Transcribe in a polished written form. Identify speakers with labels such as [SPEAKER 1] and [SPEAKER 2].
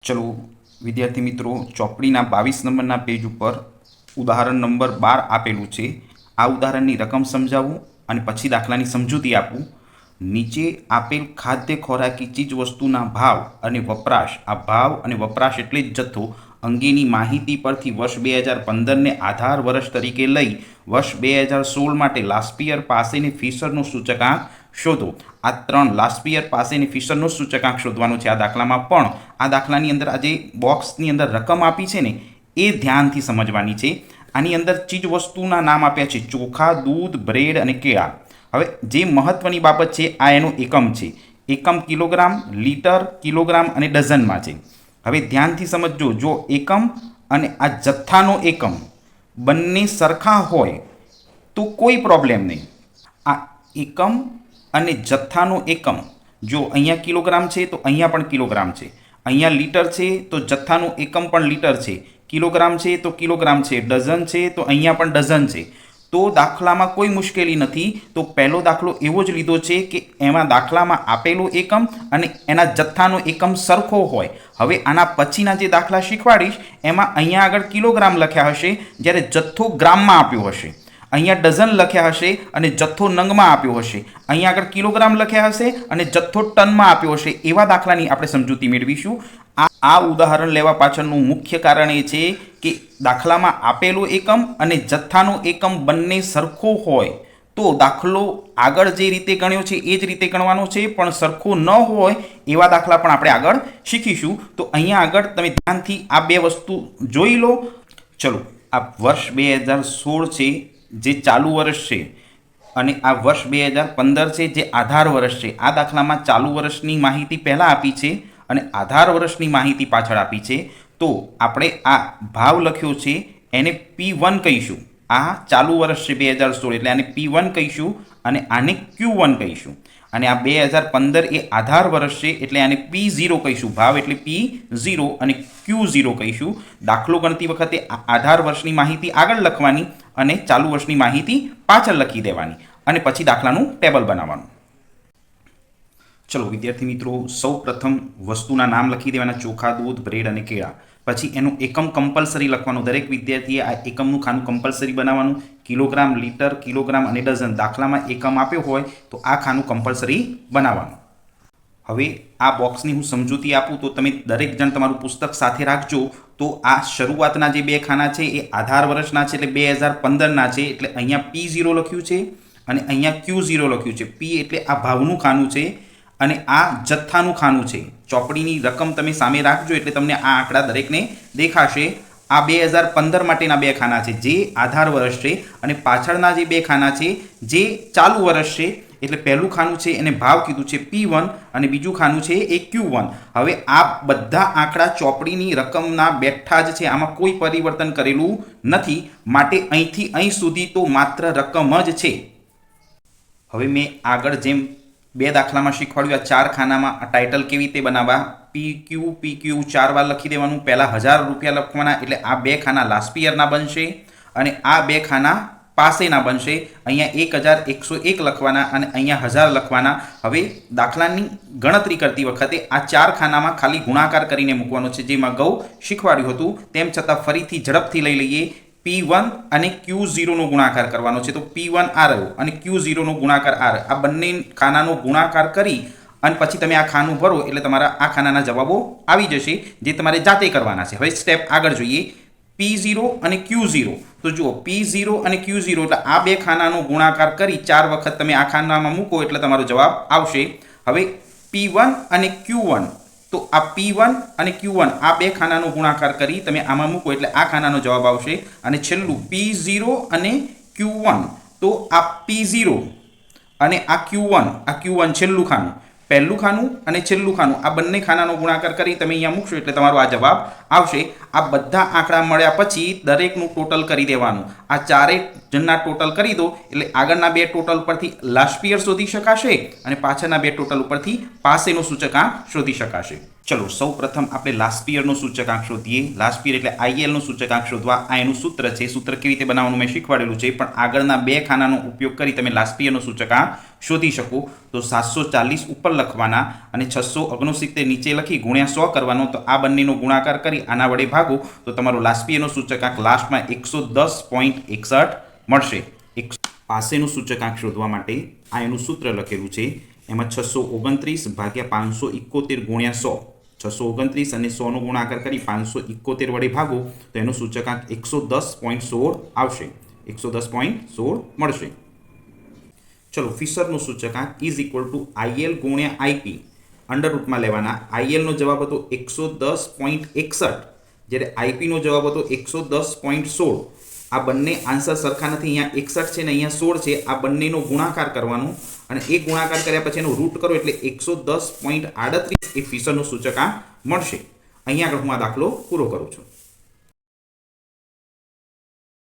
[SPEAKER 1] चलो विद्यार्थी मित्रों ચોપડીના 22 નંબરના પેજ ઉપર ઉદાહરણ નંબર 12 આપેલું છે। આ ઉદાહરણની રકમ સમજાવું અને પછી દાખલાની સમજૂતી આપું। નીચે આપેલ ખાદ્ય ખોરાકી ચીજ વસ્તુના ભાવ અને વપરાશ, આ ભાવ અને વપરાશ એટલે જ જથ્થો અંગેની માહિતી પરથી વર્ષ 2015ને આધાર વર્ષ તરીકે લઈ વર્ષ 2016 માટે લાસ્પિયર પાસેની ફિશરનો સૂચકાંક શોધો। આ ત્રણ લાસ્પિયર પાસેની ફિશરનો સૂચકાંક શોધવાનો છે। આ દાખલામાં પણ આ દાખલાની અંદર આ જે બોક્સની અંદર રકમ આપી છે ને એ ધ્યાનથી સમજવાની છે। આની અંદર ચીજ વસ્તુના નામ આપ્યા છે ચોખા, દૂધ, બ્રેડ અને કેળા। હવે જે મહત્વની બાબત છે આ એનો એકમ છે। એકમ કિલોગ્રામ, લીટર, કિલોગ્રામ અને ડઝનમાં છે। હવે ધ્યાનથી સમજજો, જો એકમ અને આ જથ્થાનો એકમ બંને સરખા હોય તો કોઈ પ્રોબ્લેમ નહીં। આ એકમ અને જથ્થાનો એકમ, જો અહીંયા કિલોગ્રામ છે તો અહીંયા પણ કિલોગ્રામ છે, અહીંયા લીટર છે તો જથ્થાનો એકમ પણ લીટર છે, કિલોગ્રામ છે તો કિલોગ્રામ છે, ડઝન છે તો અહીંયા પણ ડઝન છે। તો દાખલામાં કોઈ મુશ્કેલી નથી। તો પહેલો દાખલો એવો જ લીધો છે કે એમાં દાખલામાં આપેલો એકમ અને એના જથ્થાનો એકમ સરખો હોય। હવે આના પછીના જે દાખલા શીખવાડીશ એમાં અહીંયા આગળ કિલોગ્રામ લખ્યા હશે જ્યારે જથ્થો ગ્રામમાં આપ્યો હશે, અહીંયા ડઝન લખ્યા હશે અને જથ્થો નંગમાં આપ્યો હશે, અહીંયા આગળ કિલોગ્રામ લખ્યા હશે અને જથ્થો ટનમાં આપ્યો હશે। એવા દાખલાની આપણે સમજૂતી મેળવીશું। આ ઉદાહરણ લેવા પાછળનું મુખ્ય કારણ એ છે કે દાખલામાં આપેલો એકમ અને જથ્થાનો એકમ બંને સરખો હોય તો દાખલો આગળ જે રીતે ગણ્યો છે એ જ રીતે ગણવાનો છે, પણ સરખો ન હોય એવા દાખલા પણ આપણે આગળ શીખીશું। તો અહીંયા આગળ તમે ધ્યાનથી આ બે વસ્તુ જોઈ લો। ચલો, આ વર્ષ 2016 છે જે ચાલુ વર્ષ છે અને આ વર્ષ 2015 છે જે આધાર વર્ષ છે। આ દાખલામાં ચાલુ વર્ષની માહિતી પહેલાં આપી છે અને આધાર વર્ષની માહિતી પાછળ આપી છે। તો આપણે આ ભાવ લખ્યો છે એને P1 કહીશું। આ ચાલુ વર્ષ છે 2016 એટલે આને P1 કહીશું અને આને Q1 કહીશું। અને આ 2015 એ આધાર વર્ષ છે એટલે આને P0 કહીશું, ભાવ એટલે P0 અને Q0 કહીશું। દાખલો ગણતી વખતે આધાર વર્ષની માહિતી આગળ લખવાની અને ચાલુ વર્ષની માહિતી પાછળ લખી દેવાની અને પછી દાખલાનું ટેબલ બનાવવાનું। ચલો વિદ્યાર્થી મિત્રો, સૌ પ્રથમ વસ્તુના નામ લખી દેવાના, ચોખા, દૂધ, બ્રેડ અને કેળા। પછી એનું એકમ કમ્પલસરી લખવાનું, દરેક વિદ્યાર્થીએ આ એકમનું ખાનું કમ્પલસરી બનાવવાનું। કિલોગ્રામ, લીટર, કિલોગ્રામ અને ડઝન દાખલામાં એકમ આપ્યો હોય તો આ ખાનું કમ્પલસરી બનાવવાનું। હવે આ બોક્સની હું સમજૂતી આપું તો તમે દરેક જણ તમારું પુસ્તક સાથે રાખજો। તો આ શરૂઆતના જે બે ખાના છે એ આધાર વર્ષના છે એટલે 2015ના છે એટલે અહીંયા P0 લખ્યું છે અને અહીંયા Q0 લખ્યું છે। P એટલે આ ભાવનું ખાનું છે અને આ જથ્થાનું ખાનું છે। ચોપડીની રકમ તમે સામે રાખજો એટલે તમને આ આંકડા દરેકને દેખાશે। આ 2015 માટેના બે ખાના છે જે આધાર વર્ષ છે અને પાછળના જે બે ખાના છે જે ચાલુ વર્ષ છે। એટલે પહેલું ખાનું છે એને ભાવ કીધું છે P1 અને બીજું ખાનું છે એ Q1। હવે આ બધા આંકડા ચોપડીની રકમના બેઠા જ છે, આમાં કોઈ પરિવર્તન કરેલું નથી, માટે અહીંથી અહીં સુધી તો માત્ર રકમ જ છે। હવે મેં આગળ જેમ બે દાખલામાં શીખવાડ્યું, આ ચાર ખાનામાં આ ટાઇટલ કેવી રીતે બનાવવા, PQ 4 વાર લખી દેવાનું, પહેલાં 1000 રૂપિયા લખવાના એટલે આ બે ખાના લાસ્પિયરના બનશે અને આ બે ખાના પાસેના બનશે। અહીંયા 1101 લખવાના અને અહીંયા 1000 લખવાના। હવે દાખલાની ગણતરી કરતી વખતે આ ચાર ખાનામાં ખાલી ગુણાકાર કરીને મૂકવાનો છે, જેમાં અગાઉ શીખવાડ્યું હતું। તેમ છતાં ફરીથી ઝડપથી લઈ લઈએ। P1 અને Q0 નો ગુણાકાર કરવાનો છે, તો P1 આ રહ્યો અને Q0 નો ગુણાકાર આ રહ્યો। આ બંને ખાનાનો ગુણાકાર કરી અને પછી તમે આ ખાનું ભરો એટલે તમારા આ ખાનાના જવાબો આવી જશે, જે તમારે જાતે કરવાના છે। હવે સ્ટેપ આગળ જોઈએ, P0 અને Q0। તો જુઓ, P0 અને Q0 એટલે આ બે ખાનાનો ગુણાકાર કરી 4 વખત તમે આ ખાનામાં મૂકો એટલે તમારો જવાબ આવશે। હવે P1 અને Q1, તો આ P1 અને Q1 આ બે ખાનાનો ગુણાકાર કરી તમે આમાં મૂકો એટલે આ ખાનાનો જવાબ આવશે। અને છેલ્લું P0 અને Q1, તો આ P0 અને આ Q1 છેલ્લું ખાનું, પહેલું ખાનું અને છેલ્લું ખાનું આ બંને ખાનાનો ગુણાકાર કરી તમે અહીંયા મૂકશો એટલે તમારો આ જવાબ આવશે। આ બધા આંકડા મળ્યા પછી દરેકનું ટોટલ કરી દેવાનું। આ ચારે જણના ટોટલ કરી દો એટલે આગળના બે ટોટલ પરથી લાસ્ટ પિયર શોધી શકાશે અને પાછળના બે ટોટલ ઉપરથી પાસેનો સૂચકાંક શોધી શકાશે. ચલો સૌ પ્રથમ આપણે લાસ્ટ પિયરનો સૂચકાંક શોધીએ. લાસ્ટ પિયર એટલે આઈએલનો સૂચકાંક શોધવા આ એનું સૂત્ર છે. સૂત્ર કેવી રીતે બનાવવાનું મેં શીખવાડેલું છે, પણ આગળના બે ખાનાનો ઉપયોગ કરી તમે લાસ્ટ પિયરનો સૂચકાંક શોધી શકો. તો 740 ઉપર લખવાના અને 669 નીચે લખી ગુણ્યા 100 કરવાનો. તો આ બંનેનો ગુણાકાર કરી આના વડે ભાગો તો તમારો લાસ્ટ પિયરનો સૂચકાંક લાસ્ટમાં 110.61 મળશે. પાસેનું સૂચકાંક શોધવા માટે આ એનું સૂત્ર લખેલું છે. એમાં 629 ભાગ્યા 571 ગુણ્યા 100, 629 અને 100નો ગુણાકાર કરી 571 વડે ભાગો તો એનો સૂચકાંક 110.16 આવશે. 110.16 મળશે. ચલો ફિશરનું સૂચકાંક ઇઝ ઇક્વલ ટુ આઈએલ ગુણ્યા આઈપી અંડરરૂટમાં લેવાના. આઈએલનો જવાબ હતો 110.61, જ્યારે આઈપીનો જવાબ હતો 110.16. આ બંને આન્સર સરખા નથી. અહીંયા 61 છે ને અહીંયા 16 છે. આ બંનેનો ગુણાકાર કરવાનો અને એ ગુણાકાર કર્યા પછી એનો રૂટ કરો એટલે 110.38 એ ફિશરનું સૂચકાંક મળશે. અહીંયા આગળ હું આ દાખલો પૂરો કરું છું.